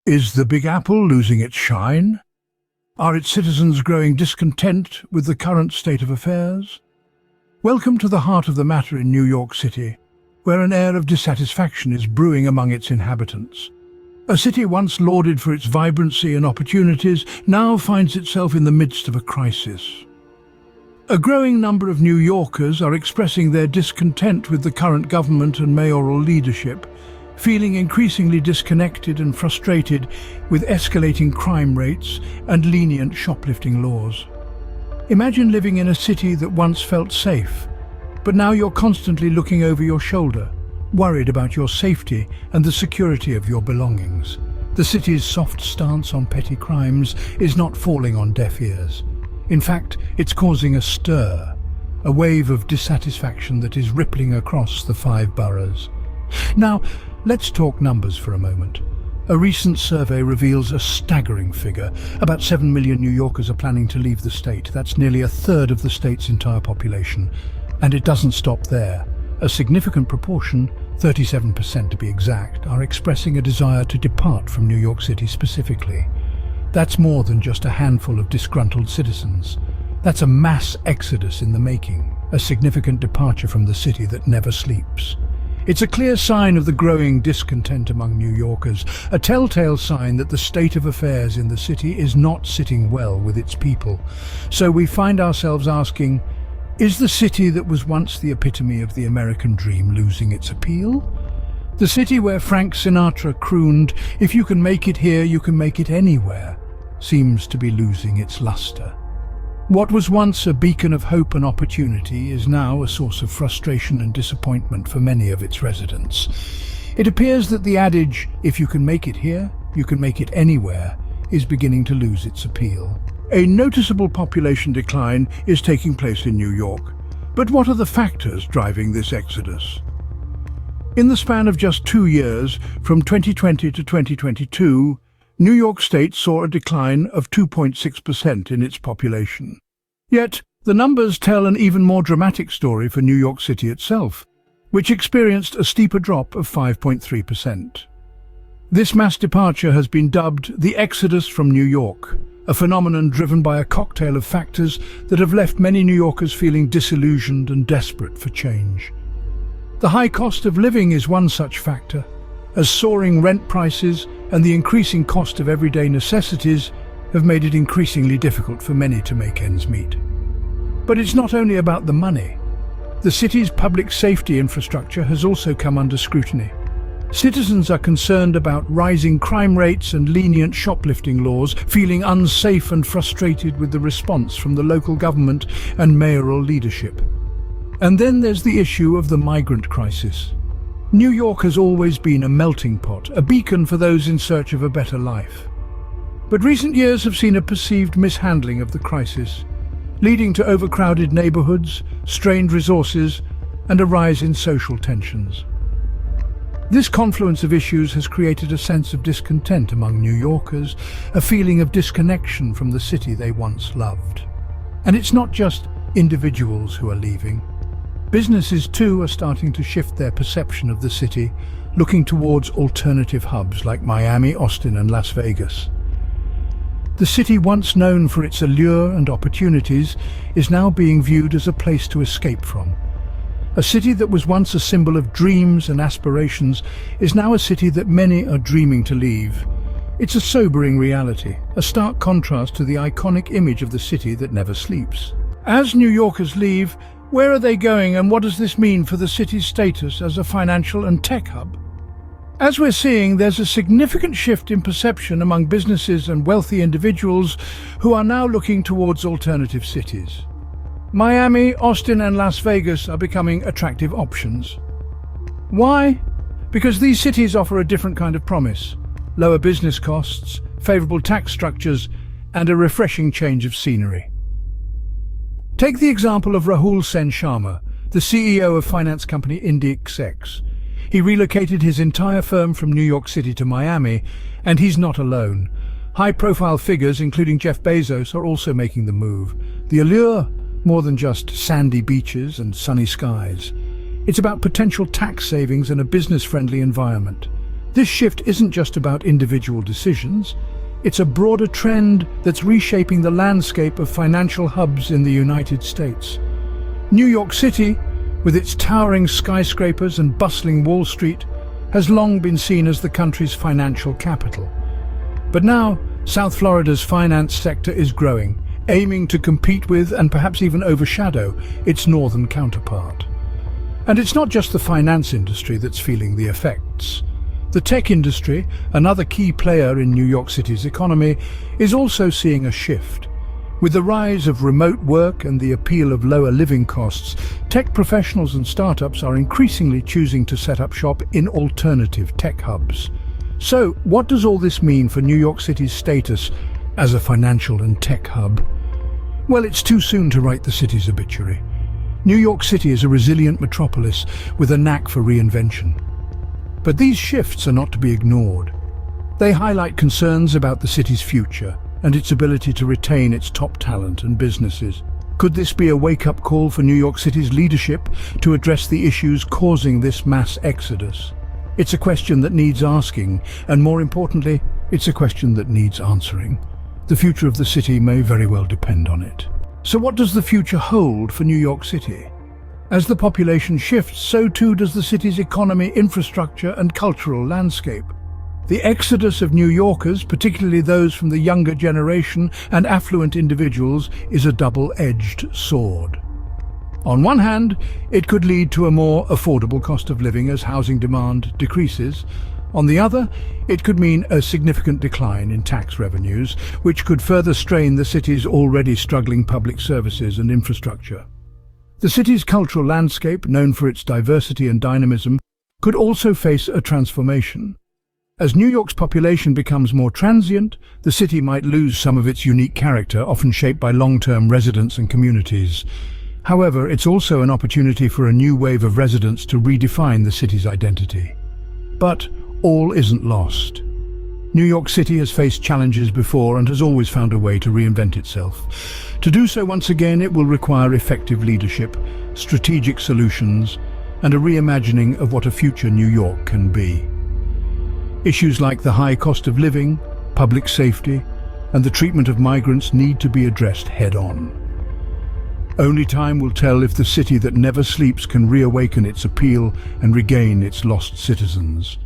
Is the Big Apple losing its shine? Are its citizens growing discontent with the current state of affairs? Welcome to the heart of the matter in New York City, where an air of dissatisfaction is brewing among its inhabitants. A city once lauded for its vibrancy and opportunities now finds itself in the midst of a crisis. A growing number of New Yorkers are expressing their discontent with the current government and mayoral leadership, feeling increasingly disconnected and frustrated with escalating crime rates and lenient shoplifting laws. Imagine living in a city that once felt safe, but now you're constantly looking over your shoulder, worried about your safety and the security of your belongings. The city's soft stance on petty crimes is not falling on deaf ears. In fact, it's causing a stir, a wave of dissatisfaction that is rippling across the 5 boroughs. Now, let's talk numbers for a moment. A recent survey reveals a staggering figure. About 7 million New Yorkers are planning to leave the state. That's nearly a third of the state's entire population. And it doesn't stop there. A significant proportion, 37% to be exact, are expressing a desire to depart from New York City specifically. That's more than just a handful of disgruntled citizens. That's a mass exodus in the making, a significant departure from the city that never sleeps. It's a clear sign of the growing discontent among New Yorkers, a telltale sign that the state of affairs in the city is not sitting well with its people. So we find ourselves asking, is the city that was once the epitome of the American dream losing its appeal? The city where Frank Sinatra crooned, "If you can make it here, you can make it anywhere," seems to be losing its luster. What was once a beacon of hope and opportunity is now a source of frustration and disappointment for many of its residents. It appears that the adage, "If you can make it here, you can make it anywhere," is beginning to lose its appeal. A noticeable population decline is taking place in New York. But what are the factors driving this exodus? In the span of just 2 years, from 2020 to 2022, New York State saw a decline of 2.6% in its population. Yet, the numbers tell an even more dramatic story for New York City itself, which experienced a steeper drop of 5.3%. This mass departure has been dubbed the Exodus from New York, a phenomenon driven by a cocktail of factors that have left many New Yorkers feeling disillusioned and desperate for change. The high cost of living is one such factor, as soaring rent prices and the increasing cost of everyday necessities have made it increasingly difficult for many to make ends meet. But it's not only about the money. The city's public safety infrastructure has also come under scrutiny. Citizens are concerned about rising crime rates and lenient shoplifting laws, feeling unsafe and frustrated with the response from the local government and mayoral leadership. And then there's the issue of the migrant crisis. New York has always been a melting pot, a beacon for those in search of a better life. But recent years have seen a perceived mishandling of the crisis, leading to overcrowded neighborhoods, strained resources, and a rise in social tensions. This confluence of issues has created a sense of discontent among New Yorkers, a feeling of disconnection from the city they once loved. And it's not just individuals who are leaving. Businesses too are starting to shift their perception of the city, looking towards alternative hubs like Miami, Austin, and Las Vegas. The city, once known for its allure and opportunities, is now being viewed as a place to escape from. A city that was once a symbol of dreams and aspirations is now a city that many are dreaming to leave. It's a sobering reality, a stark contrast to the iconic image of the city that never sleeps. As New Yorkers leave, where are they going, and what does this mean for the city's status as a financial and tech hub? As we're seeing, there's a significant shift in perception among businesses and wealthy individuals who are now looking towards alternative cities. Miami, Austin, and Las Vegas are becoming attractive options. Why? Because these cities offer a different kind of promise: lower business costs, favorable tax structures, and a refreshing change of scenery. Take the example of Rahul Sen Sharma, the CEO of finance company Nyc. He relocated his entire firm from New York City to Miami, and he's not alone. High-profile figures, including Jeff Bezos, are also making the move. The allure, more than just sandy beaches and sunny skies. It's about potential tax savings and a business-friendly environment. This shift isn't just about individual decisions, it's a broader trend that's reshaping the landscape of financial hubs in the United States. New York City, with its towering skyscrapers and bustling Wall Street, has long been seen as the country's financial capital. But now, South Florida's finance sector is growing, aiming to compete with and perhaps even overshadow its northern counterpart. And it's not just the finance industry that's feeling the effects. The tech industry, another key player in New York City's economy, is also seeing a shift. With the rise of remote work and the appeal of lower living costs, tech professionals and startups are increasingly choosing to set up shop in alternative tech hubs. So, what does all this mean for New York City's status as a financial and tech hub? Well, it's too soon to write the city's obituary. New York City is a resilient metropolis with a knack for reinvention. But these shifts are not to be ignored. They highlight concerns about the city's future and its ability to retain its top talent and businesses. Could this be a wake-up call for New York City's leadership to address the issues causing this mass exodus? It's a question that needs asking, and more importantly, it's a question that needs answering. The future of the city may very well depend on it. So what does the future hold for New York City? As the population shifts, so too does the city's economy, infrastructure, and cultural landscape. The exodus of New Yorkers, particularly those from the younger generation and affluent individuals, is a double-edged sword. On one hand, it could lead to a more affordable cost of living as housing demand decreases. On the other, it could mean a significant decline in tax revenues, which could further strain the city's already struggling public services and infrastructure. The city's cultural landscape, known for its diversity and dynamism, could also face a transformation. As New York's population becomes more transient, the city might lose some of its unique character, often shaped by long-term residents and communities. However, it's also an opportunity for a new wave of residents to redefine the city's identity. But all isn't lost. New York City has faced challenges before and has always found a way to reinvent itself. To do so once again, it will require effective leadership, strategic solutions, and a reimagining of what a future New York can be. Issues like the high cost of living, public safety, and the treatment of migrants need to be addressed head-on. Only time will tell if the city that never sleeps can reawaken its appeal and regain its lost citizens.